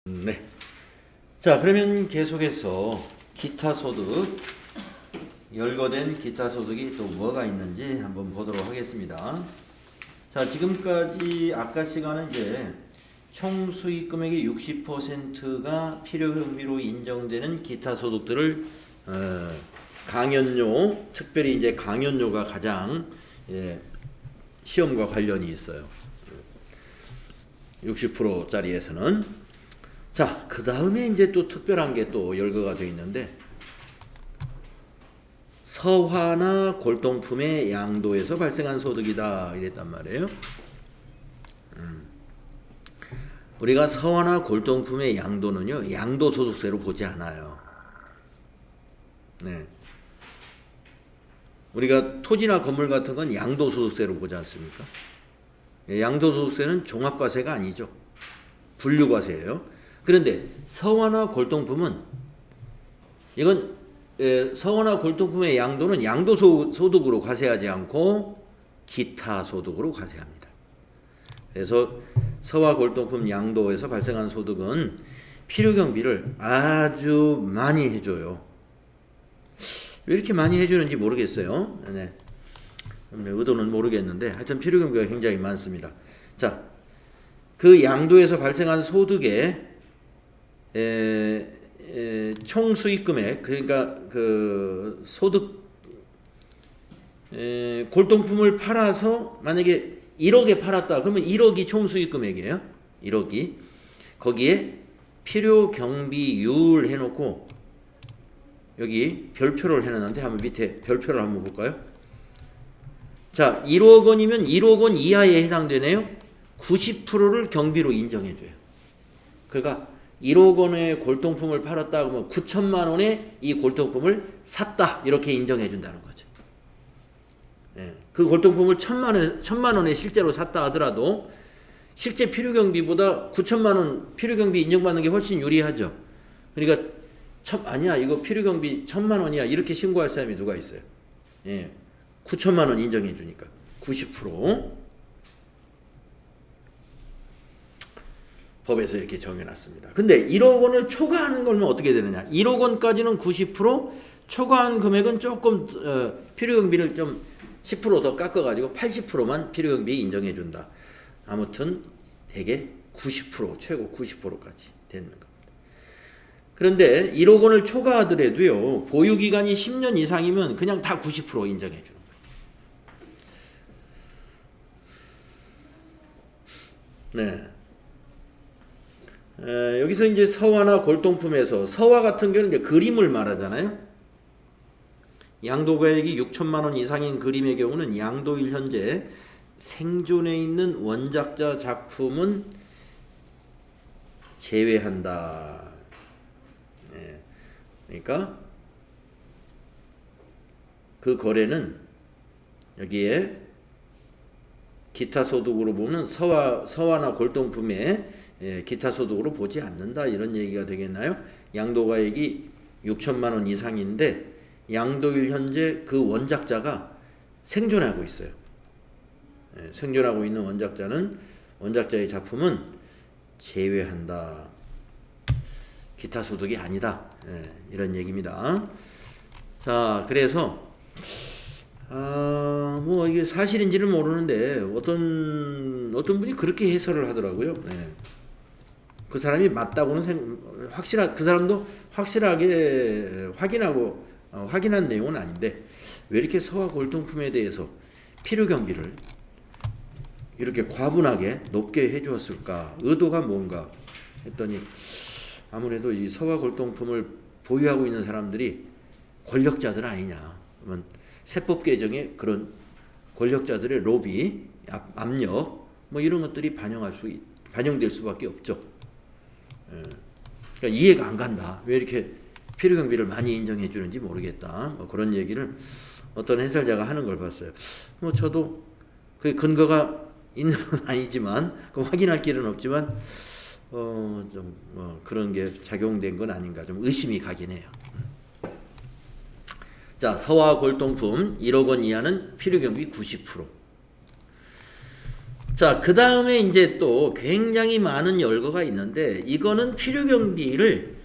네. 자, 그러면 계속해서 기타 소득, 열거된 기타 소득이 또 뭐가 있는지 한번 보도록 하겠습니다. 자, 지금까지 아까 시간은 이제 총 수익 금액의 60%가 필요 경비로 인정되는 기타 소득들을 강연료, 특별히 이제 강연료가 가장 시험과 관련이 있어요. 60%짜리에서는. 자, 그 다음에 이제 또 특별한 게 또 열거가 되어 있는데, 서화나 골동품의 양도에서 발생한 소득이다 이랬단 말이에요. 우리가 서화나 골동품의 양도는요, 양도소득세로 보지 않아요. 네. 우리가 토지나 건물 같은 건 양도소득세로 보지 않습니까? 양도소득세는 종합과세가 아니죠. 분류과세예요. 그런데 서화나 골동품은 이건 서화나 골동품의 양도는 양도소득으로 과세하지 않고 기타 소득으로 과세합니다. 그래서 서화 골동품 양도에서 발생한 소득은 필요경비를 아주 많이 해줘요. 왜 이렇게 많이 해주는지 모르겠어요. 네. 의도는 모르겠는데 하여튼 필요경비가 굉장히 많습니다. 자, 그 양도에서 발생한 소득의 총 수익금액, 그러니까 그 소득 골동품을 팔아서 만약에 1억에 팔았다 그러면 1억이 총 수익금액이에요. 1억이. 거기에 필요경비율 해놓고 여기 별표를 해놨는데 한번 밑에 별표를 한번 볼까요? 자, 1억 원이면 1억 원 이하에 해당되네요. 90%를 경비로 인정해줘요. 그러니까 1억 원의 골동품을 팔았다 그러면 9천만 원에 이 골동품을 샀다 이렇게 인정해준다는 거죠. 그 골동품을 1천만 원에 실제로 샀다 하더라도 실제 필요경비보다 9천만 원 필요경비 인정받는 게 훨씬 유리하죠. 그러니까 아니야 이거 필요경비 1천만 원이야 이렇게 신고할 사람이 누가 있어요? 9천만 원 인정해 주니까 90% 법에서 이렇게 정해놨습니다. 근데 1억 원을 초과하는 거면 어떻게 되느냐? 1억 원까지는 90%, 초과한 금액은 조금 필요경비를 좀 10% 더 깎아가지고 80%만 필요경비 인정해 준다. 아무튼 대개 90% 최고 90%까지 되는 겁니다. 그런데 1억 원을 초과하더라도요. 보유기간이 10년 이상이면 그냥 다 90% 인정해 주는 거예요. 네. 여기서 이제 서화나 골동품에서 서화 같은 경우는 이제 그림을 말하잖아요. 양도가액이 6천만 원 이상인 그림의 경우는 양도일 현재 생존해 있는 원작자 작품은 제외한다. 그러니까 그 거래는 여기에 기타 소득으로 보는 서화나 골동품의 기타 소득으로 보지 않는다 이런 얘기가 되겠나요? 양도가액이 6천만 원 이상인데 양도일 현재 그 원작자가 생존하고 있어요. 생존하고 있는 원작자의 작품은 제외한다. 기타 소득이 아니다. 이런 얘기입니다. 자, 그래서 뭐 이게 사실인지는 모르는데 어떤 분이 그렇게 해설을 하더라고요. 그 사람이 맞다고는 그 사람도 확실하게 확인한 내용은 아닌데 왜 이렇게 서화 골동품에 대해서 필요경비를 이렇게 과분하게 높게 해주었을까? 의도가 뭔가 했더니 아무래도 이 서화 골동품을 보유하고 있는 사람들이 권력자들 아니냐. 그러면 세법 개정에 그런 권력자들의 로비, 압력 뭐 이런 것들이 반영될 수밖에 없죠. 그러니까 이해가 안 간다. 왜 이렇게 필요경비를 많이 인정해 주는지 모르겠다. 뭐 그런 얘기를 어떤 해설자가 하는 걸 봤어요. 뭐 저도 그 근거가 있는 건 아니지만 그 확인할 길은 없지만 그런 게 작용된 건 아닌가 좀 의심이 가긴 해요. 자, 서화 골동품 1억 원 이하는 필요경비 90%. 자, 그 다음에 이제 또 굉장히 많은 열거가 있는데, 이거는 필요경비를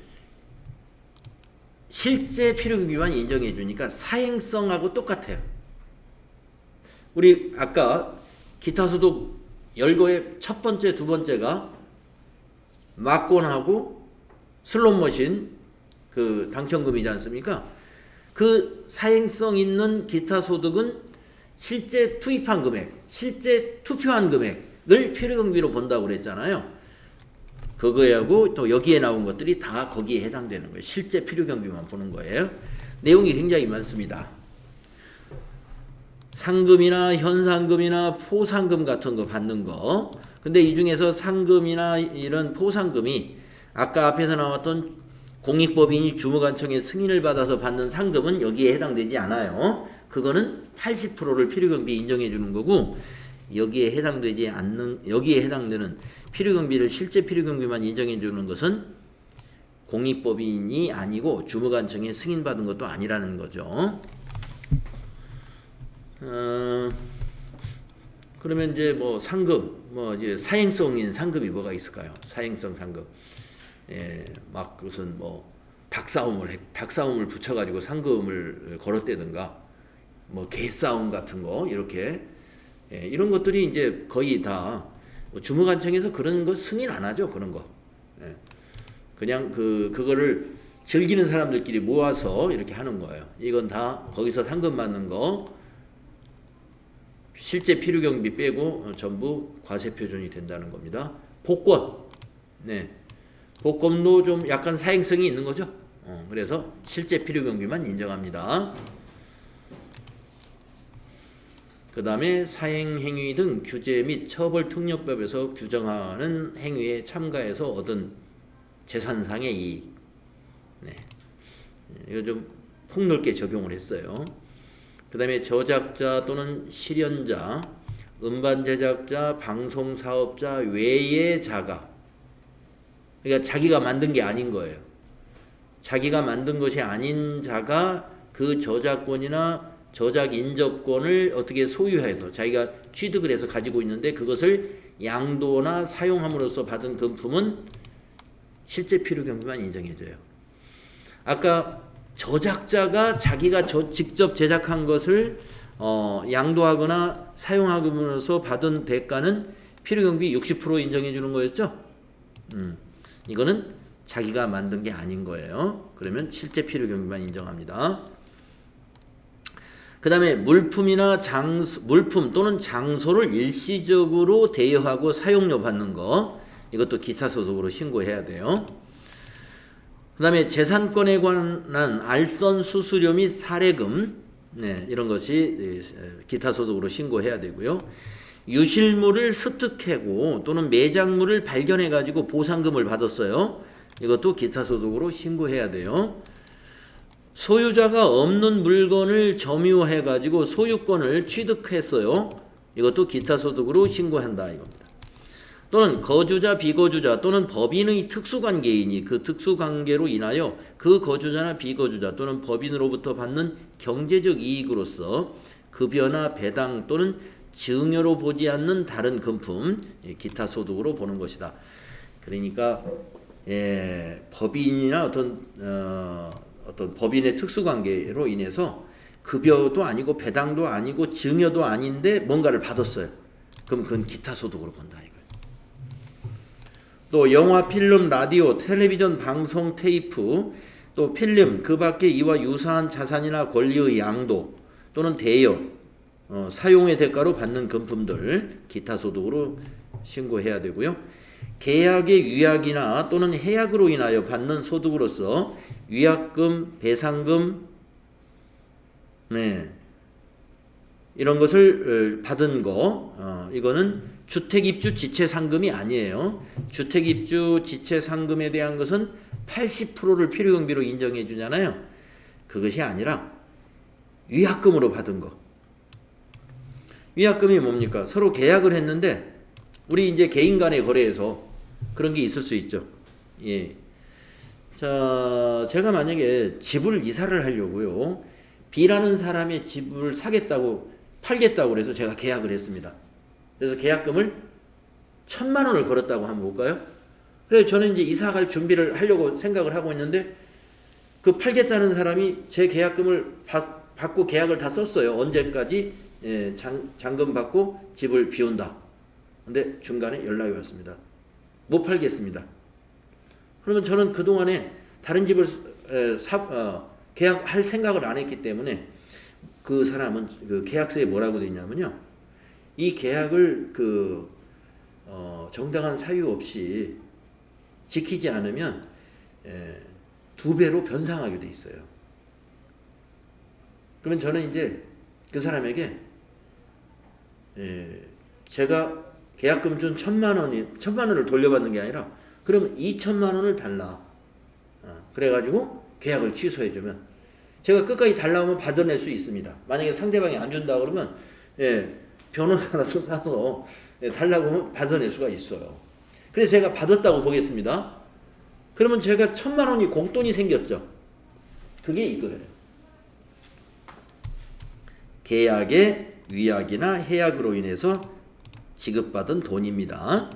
실제 필요경비만 인정해 주니까 사행성하고 똑같아요. 우리 아까 기타소득 열거의 첫 번째, 두 번째가 막권하고 슬롯머신 그 당첨금이지 않습니까? 그 사행성 있는 기타소득은 실제 투입한 금액, 실제 투표한 금액을 필요경비로 본다고 그랬잖아요. 그거하고 또 여기에 나온 것들이 다 거기에 해당되는 거예요. 실제 필요경비만 보는 거예요. 내용이 굉장히 많습니다. 상금이나 현상금이나 포상금 같은 거 받는 거. 근데 이 중에서 상금이나 이런 포상금이 아까 앞에서 나왔던 공익법인이 주무관청의 승인을 받아서 받는 상금은 여기에 해당되지 않아요. 그거는 80%를 필요경비에 인정해 주는 거고, 여기에 해당되는 필요경비를 실제 필요경비만 인정해 주는 것은 공익법인이 아니고 주무관청에 승인받은 것도 아니라는 거죠. 그러면 이제 뭐 상금, 뭐 이제 사행성인 상금이 뭐가 있을까요? 사행성 상금. 막 무슨 뭐 닭싸움을 붙여가지고 상금을 걸었대든가, 뭐 개싸움 같은 거 이렇게 이런 것들이 이제 거의 다 주무관청에서 그런 거 승인 안 하죠. 그런 거 그냥 그거를 즐기는 사람들끼리 모아서 이렇게 하는 거예요. 이건 다 거기서 상금 받는 거 실제 필요경비 빼고 전부 과세표준이 된다는 겁니다. 복권, 복권도 좀 약간 사행성이 있는 거죠. 그래서 실제 필요경비만 인정합니다. 그 다음에 사행행위 등 규제 및 처벌특례법에서 규정하는 행위에 참가해서 얻은 재산상의 이익. 이거 좀 폭넓게 적용을 했어요. 그 다음에 저작자 또는 실현자, 음반 제작자, 방송사업자 외의 자가, 그러니까 자기가 만든 게 아닌 거예요. 자기가 만든 것이 아닌 자가 그 저작권이나 저작 인접권을 어떻게 소유해서 자기가 취득을 해서 가지고 있는데, 그것을 양도나 사용함으로써 받은 금품은 실제 필요경비만 인정해줘요. 아까 저작자가 자기가 직접 제작한 것을 양도하거나 사용함으로써 받은 대가는 필요경비 60% 인정해 주는 거였죠. 이거는 자기가 만든 게 아닌 거예요. 그러면 실제 필요경비만 인정합니다. 그 다음에 물품 또는 장소를 일시적으로 대여하고 사용료 받는 거, 이것도 기타소득으로 신고해야 돼요. 그 다음에 재산권에 관한 알선 수수료 및 사례금, 이런 것이 기타소득으로 신고해야 되고요. 유실물을 습득하고 또는 매장물을 발견해 가지고 보상금을 받았어요. 이것도 기타소득으로 신고해야 돼요. 소유자가 없는 물건을 점유해 가지고 소유권을 취득했어요. 이것도 기타소득으로 신고한다 이겁니다. 또는 거주자, 비거주자 또는 법인의 특수관계인이 그 특수관계로 인하여 그 거주자나 비거주자 또는 법인으로부터 받는 경제적 이익으로서 급여나 배당 또는 증여로 보지 않는 다른 금품, 기타소득으로 보는 것이다. 그러니까 법인이나 어떤 법인의 특수관계로 인해서 급여도 아니고 배당도 아니고 증여도 아닌데 뭔가를 받았어요. 그럼 그건 기타소득으로 본다 이거예요. 또 영화, 필름, 라디오, 텔레비전, 방송, 테이프, 또 필름, 그 밖에 이와 유사한 자산이나 권리의 양도 또는 대여, 사용의 대가로 받는 금품들 기타소득으로 신고해야 되고요. 계약의 위약이나 또는 해약으로 인하여 받는 소득으로서 위약금, 배상금, 이런 것을 받은 거, 이거는 주택입주 지체상금이 아니에요. 주택입주 지체상금에 대한 것은 80%를 필요경비로 인정해 주잖아요. 그것이 아니라 위약금으로 받은 거. 위약금이 뭡니까? 서로 계약을 했는데 우리 이제 개인 간의 거래에서 그런 게 있을 수 있죠. 자, 제가 만약에 집을 이사를 하려고요. B라는 사람의 집을 팔겠다고 그래서 제가 계약을 했습니다. 그래서 계약금을 1,000만 원을 걸었다고 한번 볼까요? 그래서 저는 이제 이사 갈 준비를 하려고 생각을 하고 있는데 그 팔겠다는 사람이 제 계약금을 받고 계약을 다 썼어요. 언제까지 잔금 받고 집을 비운다. 근데 중간에 연락이 왔습니다. 못 팔겠습니다. 그러면 저는 그동안에 다른 집을 계약할 생각을 안 했기 때문에 그 사람은 그 계약서에 뭐라고 돼 있냐면요. 이 계약을 정당한 사유 없이 지키지 않으면 2배로 변상하게 돼 있어요. 그러면 저는 이제 그 사람에게 제가 계약금 준 1,000만 원을 돌려받는 게 아니라 그러면 2,000만 원을 달라. 그래가지고 계약을 취소해주면 제가 끝까지 달라면 받아낼 수 있습니다. 만약에 상대방이 안 준다 그러면 변호사라도 사서 달라고 하면 받아낼 수가 있어요. 그래서 제가 받았다고 보겠습니다. 그러면 제가 1,000만 원이 공돈이 생겼죠. 그게 이거예요. 계약의 위약이나 해약으로 인해서 지급받은 돈입니다.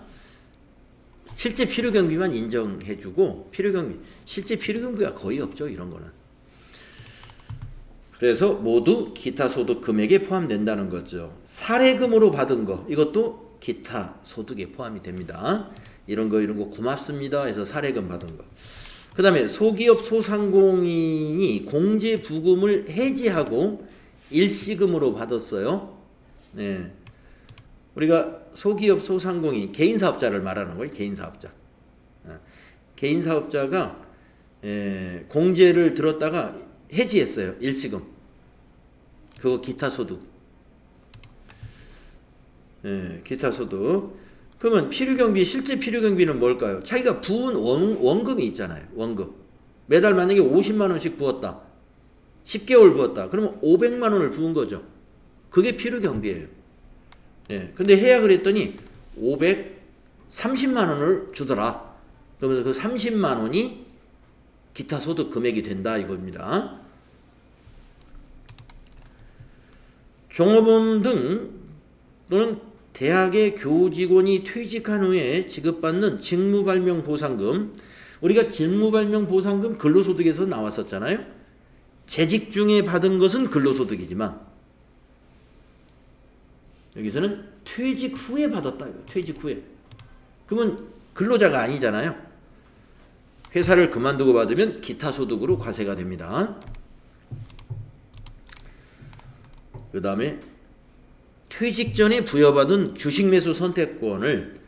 실제 필요경비만 인정해주고 실제 필요경비가 거의 없죠. 이런 거는. 그래서 모두 기타 소득 금액에 포함된다는 거죠. 사례금으로 받은 거 이것도 기타 소득에 포함이 됩니다. 이런 거 고맙습니다 해서 사례금 받은 거. 그 다음에 소기업 소상공인이 공제 부금을 해지하고 일시금으로 받았어요. 네. 우리가 소기업 소상공인 개인사업자를 말하는 거예요. 개인사업자. 개인사업자가 공제를 들었다가 해지했어요. 일시금. 그거 기타 소득. 기타 소득. 그러면 필요경비, 실제 필요경비는 뭘까요? 자기가 부은 원금이 있잖아요. 원금. 매달 만약에 50만 원씩 부었다. 10개월 부었다. 그러면 500만 원을 부은 거죠. 그게 필요경비예요. 근데 해약을 했더니 530만 원을 주더라. 그러면서 그 30만 원이 기타 소득 금액이 된다 이겁니다. 종업원 등 또는 대학의 교직원이 퇴직한 후에 지급받는 직무발명보상금. 우리가 직무발명보상금 근로소득에서 나왔었잖아요. 재직 중에 받은 것은 근로소득이지만 여기서는 퇴직 후에 받았다. 퇴직 후에. 그러면 근로자가 아니잖아요. 회사를 그만두고 받으면 기타 소득으로 과세가 됩니다. 그 다음에 퇴직 전에 부여받은 주식 매수 선택권을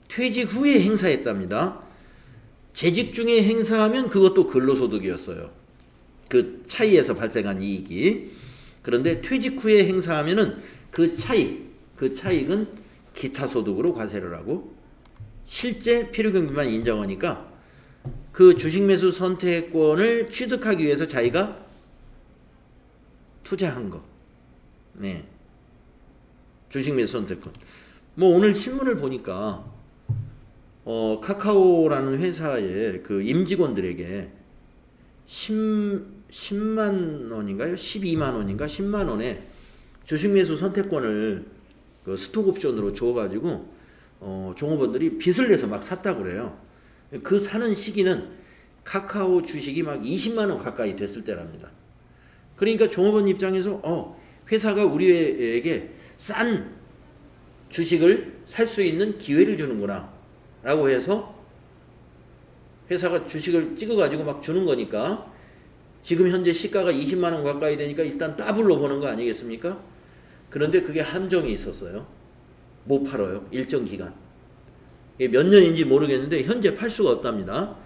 퇴직 후에 행사했답니다. 재직 중에 행사하면 그것도 근로소득이었어요. 그 차이에서 발생한 이익이. 그런데 퇴직 후에 행사하면은 그 차익은 기타 소득으로 과세를 하고 실제 필요경비만 인정하니까 그 주식 매수 선택권을 취득하기 위해서 자기가 투자한 거. 네. 주식 매수 선택권. 뭐 오늘 신문을 보니까 카카오라는 회사의 그 임직원들에게 10만 원인가요? 12만 원인가? 10만 원에 주식 매수 선택권을 그 스톡 옵션으로 줘가지고 종업원들이 빚을 내서 막 샀다고 그래요. 그 사는 시기는 카카오 주식이 막 20만 원 가까이 됐을 때랍니다. 그러니까 종업원 입장에서 회사가 우리에게 싼 주식을 살 수 있는 기회를 주는구나 라고 해서 회사가 주식을 찍어가지고 막 주는 거니까 지금 현재 시가가 20만 원 가까이 되니까 일단 더블로 보는 거 아니겠습니까? 그런데 그게 함정이 있었어요. 못 팔아요. 일정 기간. 이게 몇 년인지 모르겠는데 현재 팔 수가 없답니다.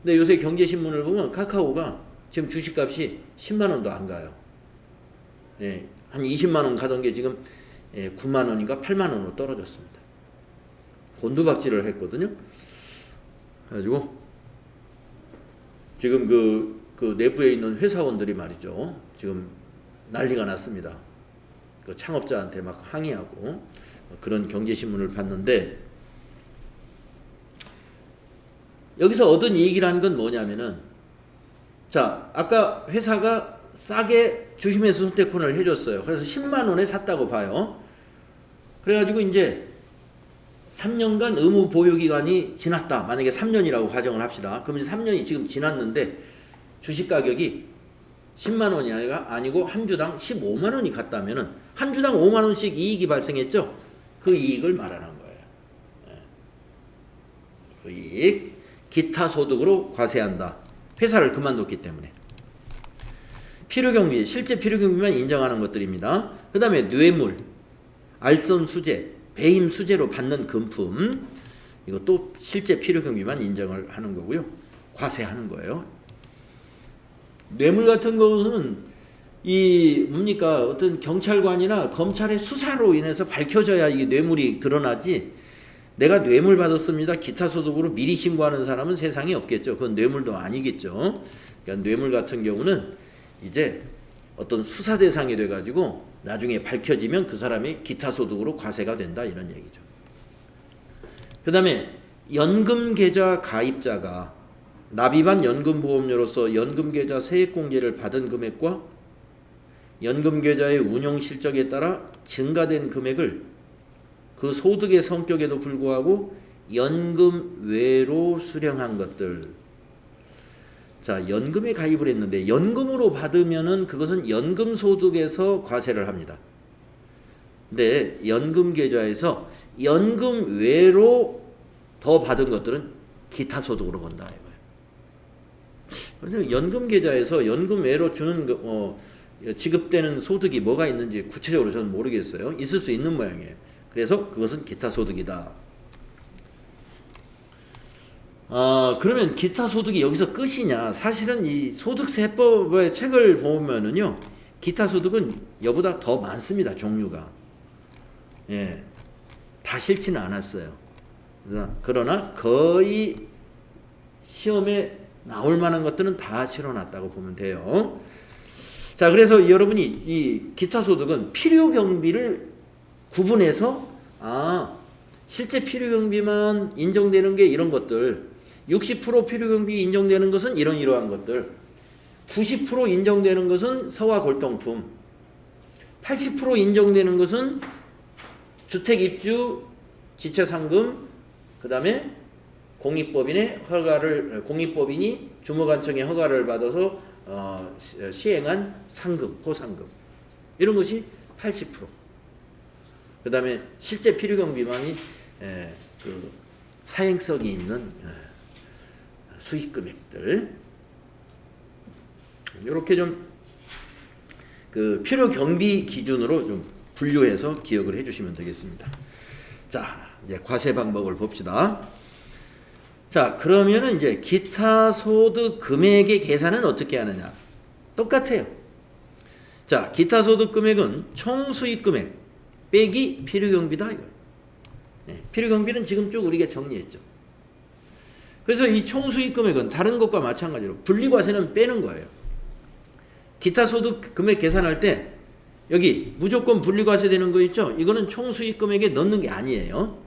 근데 요새 경제신문을 보면 카카오가 지금 주식값이 10만 원도 안 가요. 한 20만 원 가던 게 지금 9만 원인가 8만 원으로 떨어졌습니다. 곤두박질을 했거든요. 그래가지고 지금 그 내부에 있는 회사원들이 말이죠. 지금 난리가 났습니다. 그 창업자한테 막 항의하고 그런 경제신문을 봤는데 여기서 얻은 이익이라는 건 뭐냐면은 자 아까 회사가 싸게 주식 매수 선택권을 해줬어요. 그래서 10만 원에 샀다고 봐요. 그래가지고 이제 3년간 의무 보유 기간이 지났다. 만약에 3년이라고 가정을 합시다. 그러면 3년이 지금 지났는데 주식 가격이 10만 원이 아니고 한 주당 15만 원이 갔다면은 한 주당 5만 원씩 이익이 발생했죠. 그 이익을 말하는 거예요. 그 이익 기타 소득으로 과세한다. 회사를 그만뒀기 때문에. 필요경비, 실제 필요경비만 인정하는 것들입니다. 그 다음에 뇌물, 알선 수재, 배임 수재로 받는 금품, 이것도 실제 필요경비만 인정을 하는 거고요. 과세하는 거예요. 뇌물 같은 것은 이 뭡니까 어떤 경찰관이나 검찰의 수사로 인해서 밝혀져야 이게 뇌물이 드러나지. 내가 뇌물 받았습니다. 기타 소득으로 미리 신고하는 사람은 세상에 없겠죠. 그건 뇌물도 아니겠죠. 그러니까 뇌물 같은 경우는 이제 어떤 수사 대상이 돼가지고 나중에 밝혀지면 그 사람이 기타 소득으로 과세가 된다 이런 얘기죠. 그 다음에 연금계좌 가입자가 납입한 연금보험료로서 연금계좌 세액공제를 받은 금액과 연금계좌의 운용 실적에 따라 증가된 금액을 그 소득의 성격에도 불구하고 연금 외로 수령한 것들. 자, 연금에 가입을 했는데 연금으로 받으면은 그것은 연금 소득에서 과세를 합니다. 근데 연금 계좌에서 연금 외로 더 받은 것들은 기타 소득으로 본다 이거예요. 그래서 연금 계좌에서 연금 외로 주는 지급되는 소득이 뭐가 있는지 구체적으로 저는 모르겠어요. 있을 수 있는 모양이에요. 그래서 그것은 기타 소득이다. 그러면 기타 소득이 여기서 끝이냐? 사실은 이 소득세법의 책을 보면은요, 기타 소득은 여보다 더 많습니다. 종류가. 예, 다 싫지는 않았어요. 그러나 거의 시험에 나올 만한 것들은 다 실어놨다고 보면 돼요. 자, 그래서 여러분이 이 기타 소득은 필요 경비를 구분해서 실제 필요 경비만 인정되는 게 이런 것들, 60% 필요 경비 인정되는 것은 이러한 것들, 90% 인정되는 것은 서화 골동품, 80% 인정되는 것은 주택 입주 지체 상금, 그다음에 공익법인이 주무관청의 허가를 받아서 시행한 상금, 보상금, 이런 것이 80%. 그 다음에 실제 필요 경비만이 그 사행성이 있는 수익 금액들. 이렇게 좀 그 필요 경비 기준으로 좀 분류해서 기억을 해주시면 되겠습니다. 자, 이제 과세 방법을 봅시다. 자, 그러면은 이제 기타 소득 금액의 계산은 어떻게 하느냐? 똑같아요. 자, 기타 소득 금액은 총 수익 금액 빼기 필요 경비다. 네, 필요 경비는 지금 쭉 우리가 정리했죠. 그래서 이 총 수익 금액은 다른 것과 마찬가지로 분리과세는 빼는 거예요. 기타 소득 금액 계산할 때 여기 무조건 분리과세 되는 거 있죠? 이거는 총 수익 금액에 넣는 게 아니에요.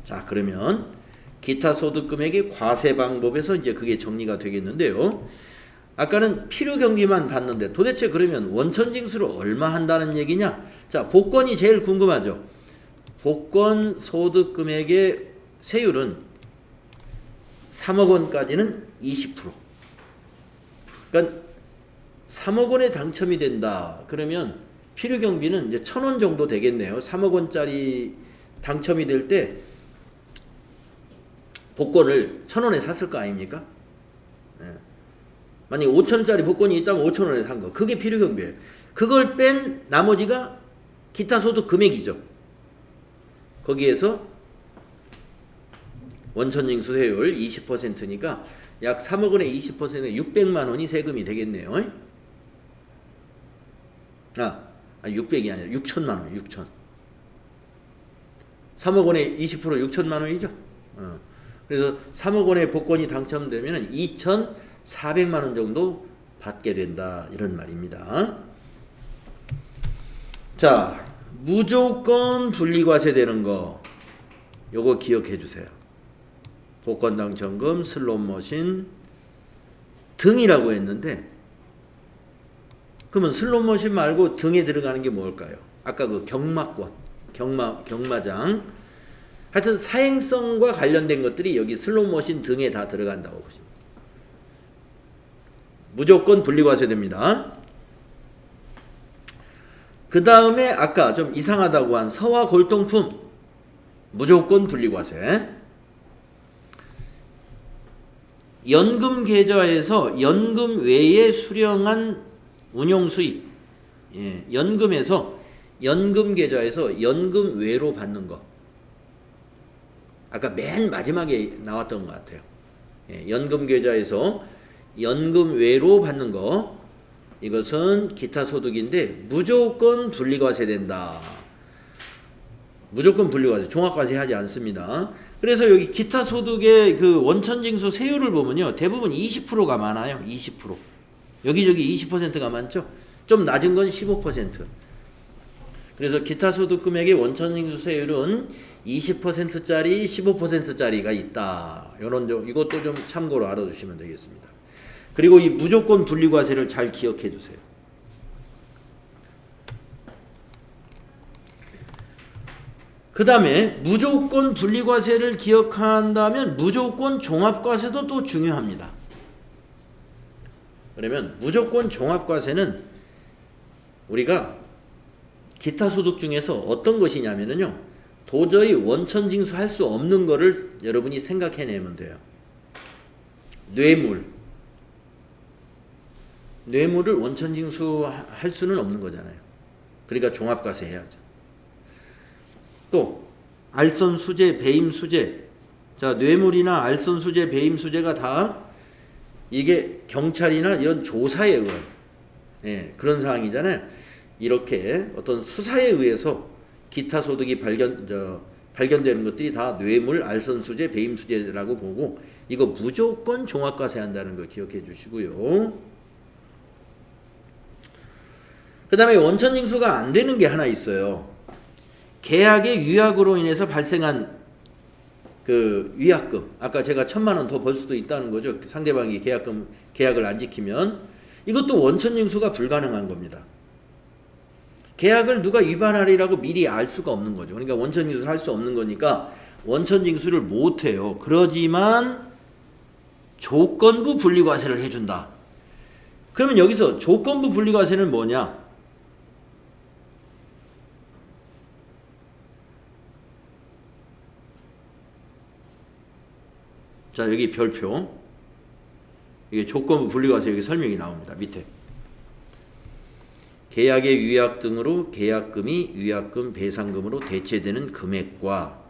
자, 그러면 기타 소득 금액의 과세 방법에서 이제 그게 정리가 되겠는데요. 아까는 필요 경비만 봤는데 도대체 그러면 원천징수를 얼마 한다는 얘기냐? 자, 복권이 제일 궁금하죠. 복권 소득 금액의 세율은 3억 원까지는 20%. 그러니까 3억 원에 당첨이 된다. 그러면 필요 경비는 이제 1,000원 정도 되겠네요. 3억 원짜리 당첨이 될 때 복권을 1,000원에 샀을 거 아닙니까? 네. 만약에 5,000원짜리 복권이 있다면 5,000원에 산 거. 그게 필요 경비예요. 그걸 뺀 나머지가 기타 소득 금액이죠. 거기에서 원천징수 세율 20%니까 약 3억 원의 20%는 600만 원이 세금이 되겠네요. 600이 아니라 6천만 원, 6천. 3억 원의 20% 6천만 원이죠. 그래서 3억 원의 복권이 당첨되면 2,400만 원 정도 받게 된다. 이런 말입니다. 자, 무조건 분리과세 되는 거. 요거 기억해 주세요. 복권 당첨금, 슬롯머신 등이라고 했는데 그러면 슬롯머신 말고 등에 들어가는 게 뭘까요? 아까 그 경마권, 경마장. 하여튼 사행성과 관련된 것들이 여기 슬롯머신 등에 다 들어간다고 보시면 무조건 분리과세 됩니다. 그 다음에 아까 좀 이상하다고 한 서화 골동품 무조건 분리과세. 연금 계좌에서 연금 외에 수령한 운용 수익, 연금에서 연금 계좌에서 연금 외로 받는 거. 아까 맨 마지막에 나왔던 것 같아요. 연금 계좌에서 연금 외로 받는 거. 이것은 기타 소득인데 무조건 분리과세 된다. 무조건 분리과세, 종합과세 하지 않습니다. 그래서 여기 기타 소득의 그 원천징수 세율을 보면요, 대부분 20%가 많아요. 20%. 여기저기 20%가 많죠. 좀 낮은 건 15%. 그래서 기타 소득 금액의 원천징수 세율은 20%짜리, 15%짜리가 있다. 이것도 좀 참고로 알아두시면 되겠습니다. 그리고 이 무조건 분리과세를 잘 기억해 두세요. 그 다음에 무조건 분리과세를 기억한다면 무조건 종합과세도 또 중요합니다. 그러면 무조건 종합과세는 우리가 기타 소득 중에서 어떤 것이냐면요, 도저히 원천징수 할 수 없는 거를 여러분이 생각해내면 돼요. 뇌물을 원천징수 할 수는 없는 거잖아요. 그러니까 종합과세 해야죠. 또 알선수재, 배임수재. 자, 뇌물이나 알선수재, 배임수재가 다 이게 경찰이나 이런 조사에 의한 그런 상황이잖아요. 이렇게 어떤 수사에 의해서 기타 소득이 발견되는 것들이 다 뇌물, 알선수재, 배임수재라고 보고 이거 무조건 종합과세 한다는 거 기억해 주시고요. 그 다음에 원천징수가 안 되는 게 하나 있어요. 계약의 위약으로 인해서 발생한 그 위약금, 아까 제가 1,000만 원 더 벌 수도 있다는 거죠. 상대방이 계약을 안 지키면 이것도 원천징수가 불가능한 겁니다. 계약을 누가 위반하리라고 미리 알 수가 없는 거죠. 그러니까 원천징수를 할 수 없는 거니까 원천징수를 못 해요. 그러지만 조건부 분리과세를 해준다. 그러면 여기서 조건부 분리과세는 뭐냐? 자, 여기 별표. 이게 조건부 분리과세 여기 설명이 나옵니다. 밑에. 계약의 위약 등으로 계약금이 위약금 배상금으로 대체되는 금액과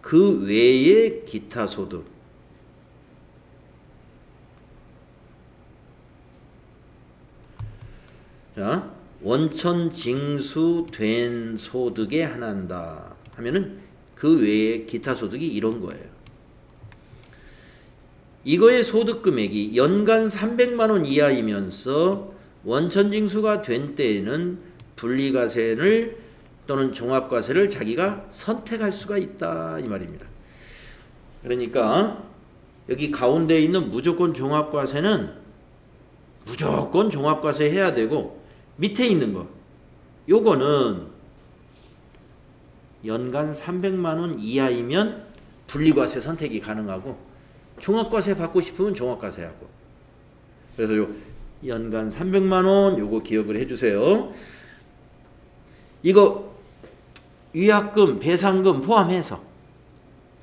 그 외의 기타 소득. 자, 원천 징수된 소득에 한한다 하면은 그 외의 기타 소득이 이런 거예요. 이거의 소득 금액이 연간 300만 원 이하이면서 원천 징수가 된 때에는 분리과세를 또는 종합과세를 자기가 선택할 수가 있다 이 말입니다. 그러니까 여기 가운데 있는 무조건 종합과세는 무조건 종합과세 해야 되고, 밑에 있는 거 요거는 연간 300만 원 이하이면 분리과세 선택이 가능하고, 종합과세 받고 싶으면 종합과세 하고. 그래서 요 연간 300만 원 요거 기억을 해주세요. 이거 위약금, 배상금 포함해서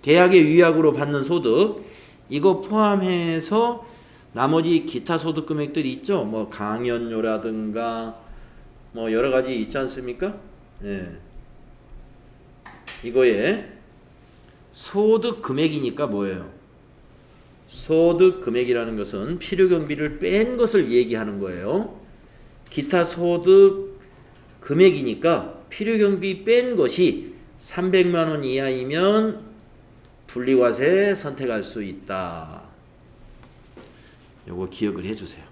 계약의 위약으로 받는 소득 이거 포함해서 나머지 기타 소득 금액들이 있죠. 뭐 강연료라든가 뭐 여러 가지 있지 않습니까? 이거에 소득 금액이니까 뭐예요? 소득 금액이라는 것은 필요경비를 뺀 것을 얘기하는 거예요. 기타 소득 금액이니까 필요경비 뺀 것이 300만 원 이하이면 분리과세 선택할 수 있다. 요거 기억을 해주세요.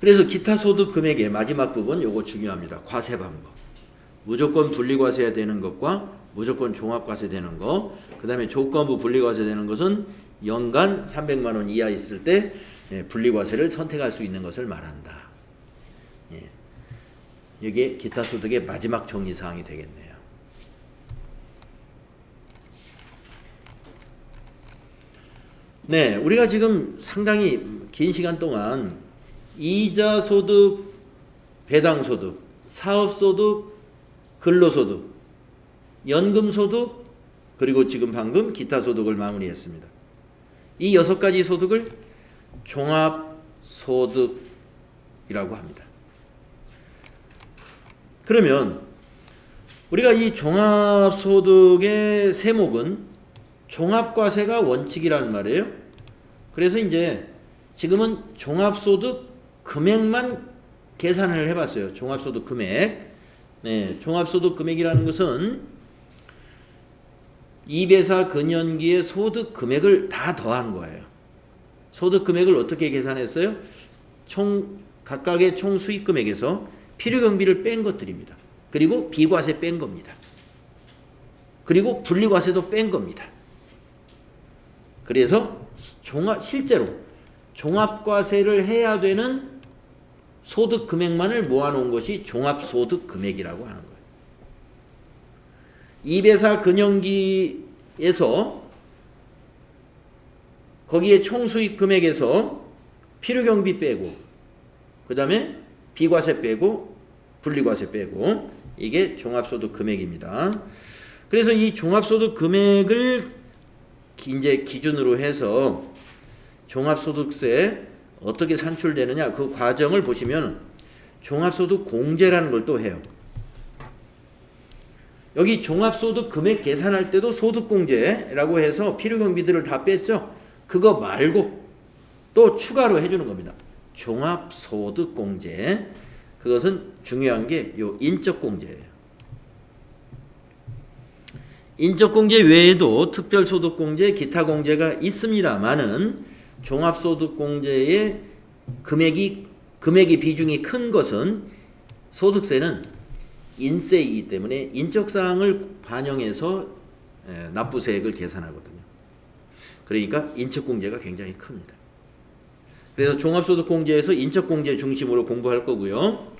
그래서 기타 소득 금액의 마지막 부분 요거 중요합니다. 과세 방법. 무조건 분리과세해야 되는 것과 무조건 종합과세 되는 거, 그 다음에 조건부 분리과세 되는 것은 연간 300만 원 이하 있을 때 분리과세를 선택할 수 있는 것을 말한다. 이게 기타 소득의 마지막 정리 사항이 되겠네요. 네, 우리가 지금 상당히 긴 시간 동안 이자 소득, 배당 소득, 사업 소득, 근로 소득, 연금 소득, 그리고 지금 방금 기타 소득을 마무리했습니다. 이 6가지 소득을 종합 소득이라고 합니다. 그러면 우리가 이 종합 소득의 세목은 종합과세가 원칙이라는 말이에요. 그래서 이제 지금은 종합소득 금액만 계산을 해봤어요. 종합소득 금액. 네, 종합소득 금액이라는 것은 2배사 근연기의 소득 금액을 다 더한 거예요. 소득 금액을 어떻게 계산했어요? 각각의 총 수익 금액에서 필요경비를 뺀 것들입니다. 그리고 비과세 뺀 겁니다. 그리고 분리과세도 뺀 겁니다. 그래서 실제로 종합과세를 해야 되는 소득 금액만을 모아놓은 것이 종합소득 금액이라고 하는 거예요. 2배사 근연기에서 거기에 총수익 금액에서 필요경비 빼고 그 다음에 비과세 빼고 분리과세 빼고 이게 종합소득 금액입니다. 그래서 이 종합소득 금액을 이제 기준으로 해서 종합소득세 어떻게 산출되느냐 그 과정을 보시면 종합소득 공제라는 걸 또 해요. 여기 종합소득 금액 계산할 때도 소득공제라고 해서 필요경비들을 다 뺐죠. 그거 말고 또 추가로 해주는 겁니다. 종합소득공제. 그것은 중요한 게 요 인적공제예요. 인적공제 외에도 특별소득공제, 기타공제가 있습니다만은 종합소득공제의 금액이 비중이 큰 것은 소득세는 인세이기 때문에 인적사항을 반영해서 납부세액을 계산하거든요. 그러니까 인적공제가 굉장히 큽니다. 그래서 종합소득공제에서 인적공제 중심으로 공부할 거고요.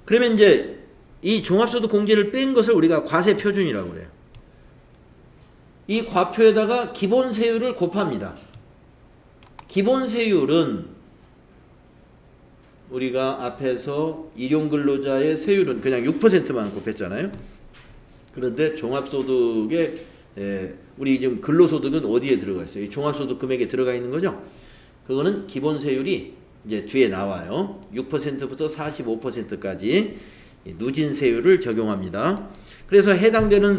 그러면 이제 이 종합소득공제를 뺀 것을 우리가 과세표준이라고 그래요. 이 과표에다가 기본세율을 곱합니다. 기본세율은 우리가 앞에서 일용근로자의 세율은 그냥 6%만 곱했잖아요. 그런데 종합소득에 우리 지금 근로소득은 어디에 들어가 있어요? 이 종합소득 금액에 들어가 있는 거죠. 그거는 기본세율이 이제 뒤에 나와요. 6%부터 45%까지 누진세율을 적용합니다. 그래서 해당되는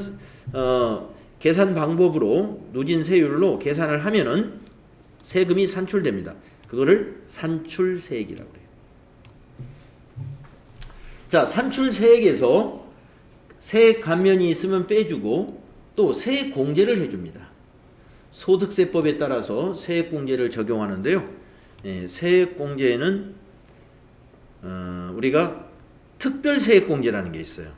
계산 방법으로 누진세율로 계산을 하면은 세금이 산출됩니다. 그거를 산출세액이라고 그래요. 자, 산출세액에서 세액 감면이 있으면 빼주고 또 세액 공제를 해줍니다. 소득세법에 따라서 세액 공제를 적용하는데요. 세액 공제에는 우리가 특별세액공제라는 게 있어요.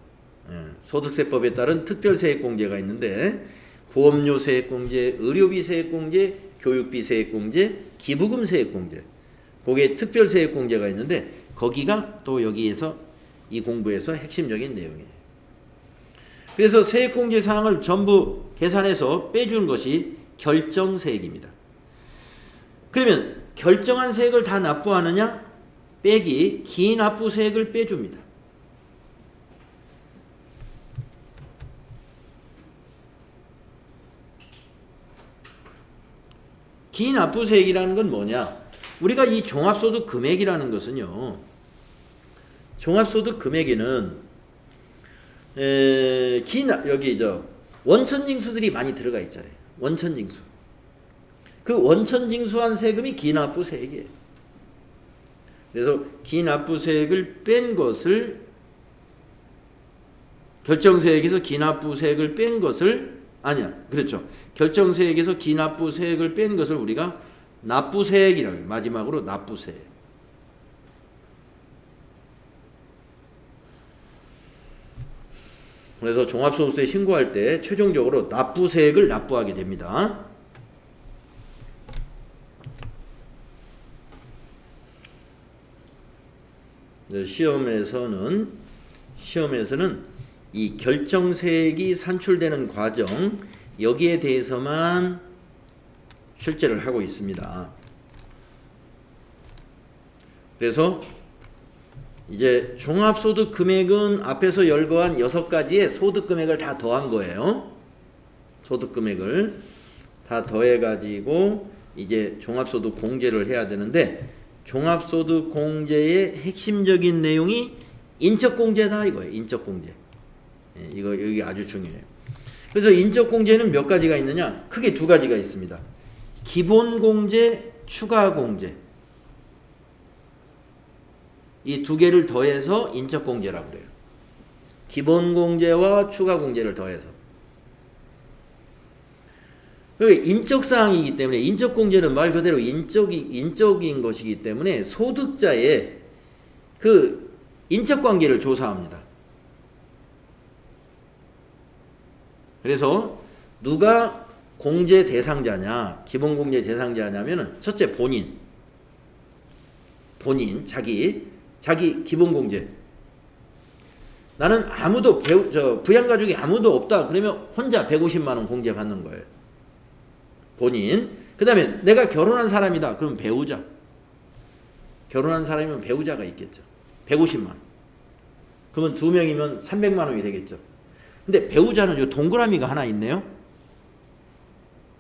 소득세법에 따른 특별세액공제가 있는데 보험료 세액공제, 의료비 세액공제, 교육비 세액공제, 기부금 세액공제 거기에 특별세액공제가 있는데 거기가 또 여기에서 이 공부에서 핵심적인 내용이에요. 그래서 세액공제 사항을 전부 계산해서 빼준 것이 결정세액입니다. 그러면 결정한 세액을 다 납부하느냐? 빼기 기납부세액을 빼줍니다. 기납부세액이라는 건 뭐냐? 우리가 이 종합소득 금액이라는 것은요. 종합소득 금액에는 여기 원천징수들이 많이 들어가 있잖아요. 원천징수. 그 원천징수한 세금이 기납부세액이에요. 그래서 기납부세액을 뺀 것을 결정세액에서 기납부세액을 뺀 것을 그렇죠. 결정세액에서 기납부세액을 뺀 것을 우리가 납부세액이라고 해요. 마지막으로 납부세액. 그래서 종합소득세 신고할 때 최종적으로 납부세액을 납부하게 됩니다. 시험에서는 이 결정세액이 산출되는 과정 여기에 대해서만 출제를 하고 있습니다. 그래서 이제 종합소득 금액은 앞에서 열거한 6가지의 소득 금액을 다 더한 거예요. 소득 금액을 다 더해 가지고 이제 종합소득 공제를 해야 되는데, 종합소득 공제의 핵심적인 내용이 인적공제다 이거예요. 인적공제. 이거 여기 아주 중요해요. 그래서 인적공제는 몇 가지가 있느냐? 크게 2가지가 있습니다. 기본공제, 추가공제. 이 2개를 더해서 인적공제라고 그래요. 기본공제와 추가공제를 더해서. 인적사항이기 때문에, 인적공제는 말 그대로 인적인 것이기 때문에 소득자의 그 인적관계를 조사합니다. 그래서 누가 공제 대상자냐, 기본공제 대상자냐면은 첫째 본인, 자기 기본공제. 나는 아무도 부양가족이 아무도 없다 그러면 혼자 150만 원 공제 받는 거예요. 본인. 그 다음에 내가 결혼한 사람이다 그럼 배우자. 결혼한 사람이면 배우자가 있겠죠. 150만 원. 그러면 2명이면 300만 원이 되겠죠. 근데 배우자는 요 동그라미가 하나 있네요.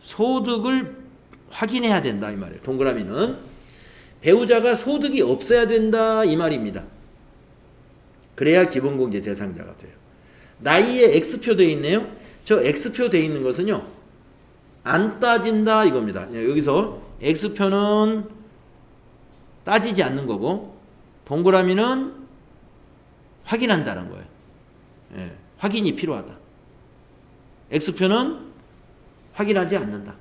소득을 확인해야 된다 이 말이에요. 동그라미는 배우자가 소득이 없어야 된다 이 말입니다. 그래야 기본공제 대상자가 돼요. 나이에 X표 되어 있네요. 저 X표 되어 있는 것은요, 안 따진다 이겁니다. 여기서 X표는 따지지 않는 거고, 동그라미는 확인한다는 거예요. 확인이 필요하다. X표는 확인하지 않는다.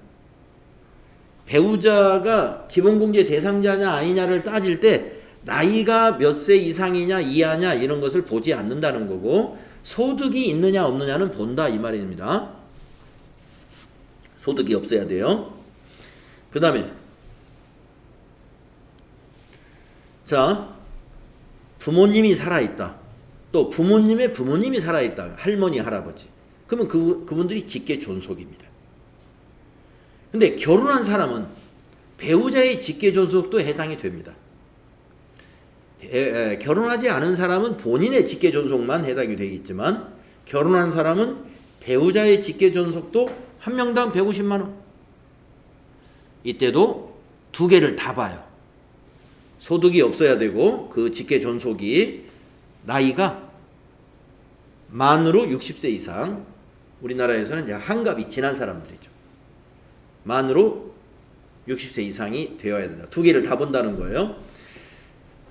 배우자가 기본공제 대상자냐 아니냐를 따질 때 나이가 몇 세 이상이냐 이하냐 이런 것을 보지 않는다는 거고, 소득이 있느냐 없느냐는 본다 이 말입니다. 소득이 없어야 돼요. 그 다음에 자, 부모님이 살아있다. 또 부모님의 부모님이 살아있다. 할머니, 할아버지. 그러면 그분들이 직계 존속입니다. 근데 결혼한 사람은 배우자의 직계 존속도 해당이 됩니다. 결혼하지 않은 사람은 본인의 직계 존속만 해당이 되겠지만, 결혼한 사람은 배우자의 직계 존속도 한 명당 150만 원. 이때도 2개를 다 봐요. 소득이 없어야 되고, 그 직계 존속이 나이가 만으로 60세 이상, 우리나라에서는 이제 한갑이 지난 사람들이죠. 만으로 60세 이상이 되어야 된다. 2개를 다 본다는 거예요.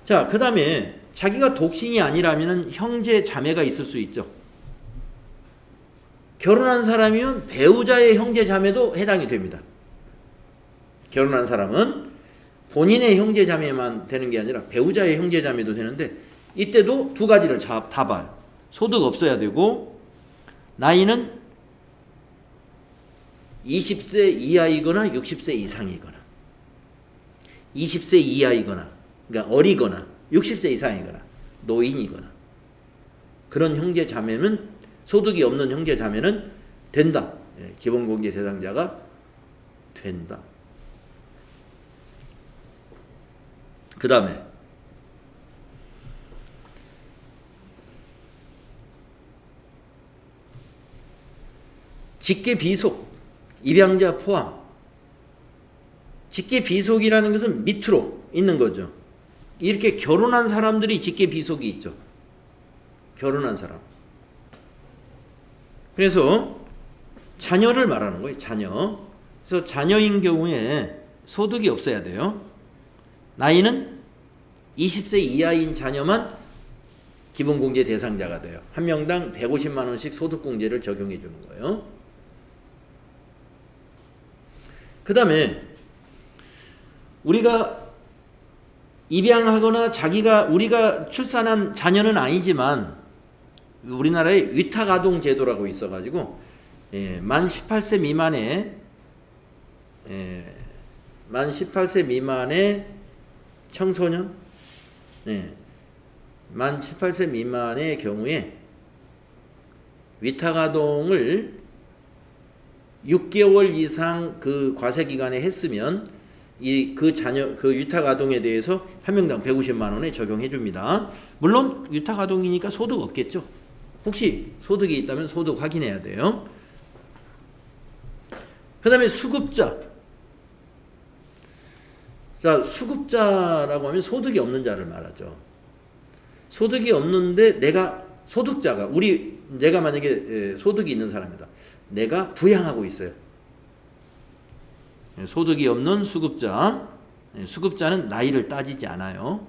자, 그 다음에 자기가 독신이 아니라면 형제 자매가 있을 수 있죠. 결혼한 사람이면 배우자의 형제 자매도 해당이 됩니다. 결혼한 사람은 본인의 형제 자매만 되는 게 아니라 배우자의 형제 자매도 되는데, 이때도 2가지를 다 봐요. 소득 없어야 되고, 나이는 20세 이하이거나 60세 이상이거나, 20세 이하이거나, 그러니까 어리거나 60세 이상이거나 노인이거나, 그런 형제 자매는, 소득이 없는 형제 자매는 된다. 기본공제 대상자가 된다. 그 다음에 직계 비속, 입양자 포함. 직계 비속이라는 것은 밑으로 있는 거죠. 이렇게 결혼한 사람들이 직계 비속이 있죠. 결혼한 사람. 그래서 자녀를 말하는 거예요. 자녀. 그래서 자녀인 경우에 소득이 없어야 돼요. 나이는 20세 이하인 자녀만 기본공제 대상자가 돼요. 한 명당 150만 원씩 소득공제를 적용해 주는 거예요. 그 다음에 우리가 입양하거나 우리가 출산한 자녀는 아니지만, 우리나라에 위탁아동 제도라고 있어가지고, 만 18세 미만의 청소년, 만 18세 미만의 경우에 위탁아동을 6개월 이상 그 과세 기간에 했으면 그 자녀 그 위탁아동에 대해서 한 명당 150만 원에 적용해 줍니다. 물론 위탁아동이니까 소득 없겠죠. 혹시 소득이 있다면 소득 확인해야 돼요. 그다음에 수급자. 자, 수급자라고 하면 소득이 없는 자를 말하죠. 소득이 없는데 내가 소득자가 내가 만약에 소득이 있는 사람이다. 내가 부양하고 있어요. 소득이 없는 수급자. 수급자는 나이를 따지지 않아요.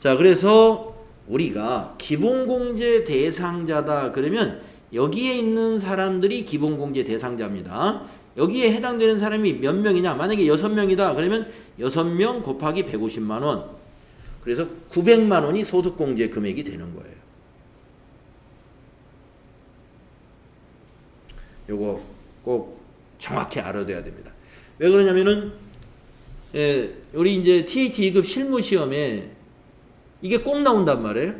자, 그래서 우리가 기본공제 대상자다 그러면 여기에 있는 사람들이 기본공제 대상자입니다. 여기에 해당되는 사람이 몇 명이냐? 만약에 6명이다 그러면 6명 곱하기 150만 원. 그래서 900만 원이 소득공제 금액이 되는 거예요. 요거 꼭 정확히 알아둬야 됩니다. 왜 그러냐면은 우리 이제 TAT 2급 실무 시험에 이게 꼭 나온단 말이에요.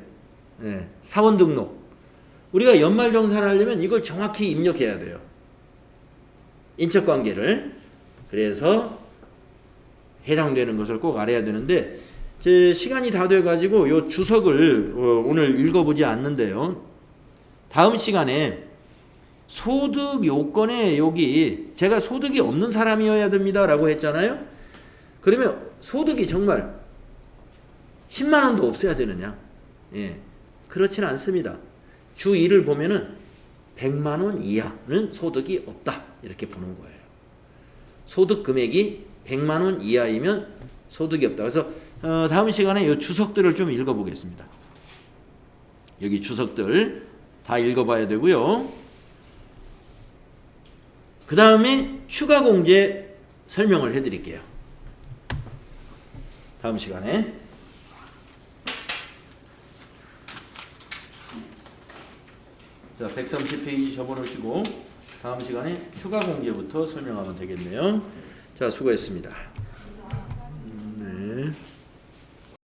사원 등록. 우리가 연말정산을 하려면 이걸 정확히 입력해야 돼요. 인척관계를. 그래서 해당되는 것을 꼭 알아야 되는데 제 시간이 다 돼가지고 요 주석을 오늘 읽어보지 않는데요. 다음 시간에 소득 요건에 여기 제가 소득이 없는 사람이어야 됩니다 라고 했잖아요. 그러면 소득이 정말 10만 원도 없어야 되느냐? 그렇지는 않습니다. 주 1을 보면은 100만 원 이하는 소득이 없다 이렇게 보는 거예요. 소득 금액이 100만 원 이하이면 소득이 없다. 그래서 다음 시간에 이 주석들을 좀 읽어보겠습니다. 여기 주석들 다 읽어봐야 되고요. 그 다음에 추가 공제 설명을 해드릴게요. 다음 시간에. 자, 130페이지 접어놓으시고 다음 시간에 추가 공제부터 설명하면 되겠네요. 자, 수고했습니다.